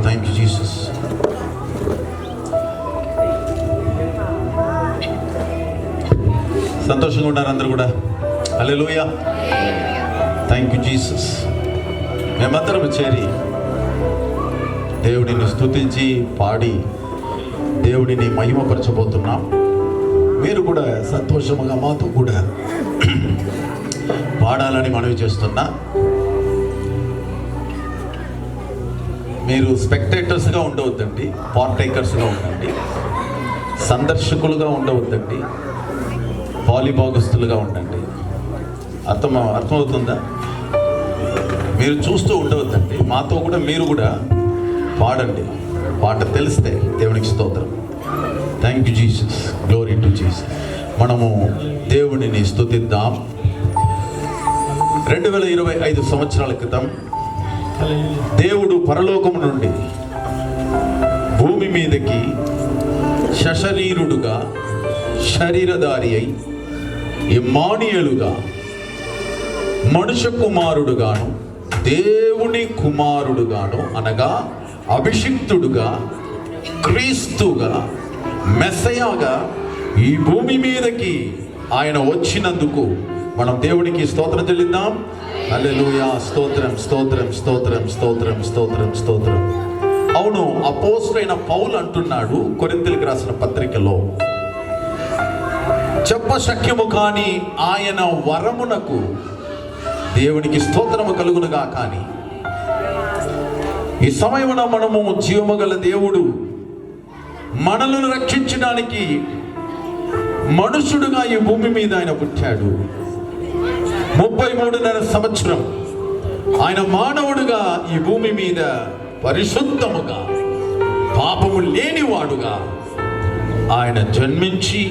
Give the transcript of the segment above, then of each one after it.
Thank you Jesus. సంతోషంగా ఉన్నారు అందరూ కూడా? హల్లెలూయా, థ్యాంక్ యూ జీసస్. మేమందరం చేరి దేవుడిని స్తుతించి పాడి దేవుడిని మహిమపరచబోతున్నాం. మీరు కూడా సంతోషంగా మాతో కూడా పాడాలని మనవి చేస్తున్నా. మీరు స్పెక్టేటర్స్గా ఉండవద్దండి, పార్టేకర్స్గా ఉండండి. సందర్శకులుగా ఉండవద్దండి, పాలిభాగస్తులుగా ఉండండి. అర్థమవుతుందా? మీరు చూస్తూ ఉండవద్దండి, మాతో కూడా మీరు కూడా పాడండి. పాట తెలిస్తే దేవునికి స్తోత్రం. Thank you Jesus, glory to Jesus. మనము దేవుడిని స్తుతిద్దాం. 2025 సంవత్సరాల క్రితం దేవుడు పరలోకము నుండి భూమి మీదకి శరీరుడుగా, శరీరధారి అయి ఇమ్మానుయేలుగా, మనుష్య కుమారుడుగాను, దేవుని కుమారుడుగాను, అనగా అభిషిక్తుడుగా, క్రీస్తుగా, మెస్సయాగా ఈ భూమి మీదకి ఆయన వచ్చినందుకు మనం దేవునికి స్తోత్రం చెల్లిద్దాం. హల్లెలూయా, స్తోత్రం స్తోత్రం స్తోత్రం స్తోత్రం స్తోత్రం స్తోత్రం. అవును, అపోస్తలుడైన పౌలు అంటున్నాడు కొరింథీయులకు రాసిన పత్రికలో, చెప్పశక్యము కాని ఆయన వరమునకు దేవునికి స్తోత్రము కలుగునుగా. కానీ ఈ సమయమున మనము జీవము గల దేవుడు మనలను రక్షించడానికి మనుషుడుగా ఈ భూమి మీద ఆయన పుట్టాడు. 33.5 సంవత్సరం ఆయన మానవుడుగా ఈ భూమి మీద పరిశుద్ధముగా, పాపము లేనివాడుగా ఆయన జన్మించి,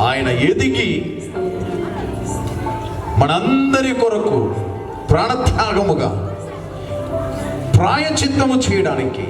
ఆయన ఎదిగి మనందరి కొరకు ప్రాణత్యాగముగా ప్రాయచిత్తము చేయడానికి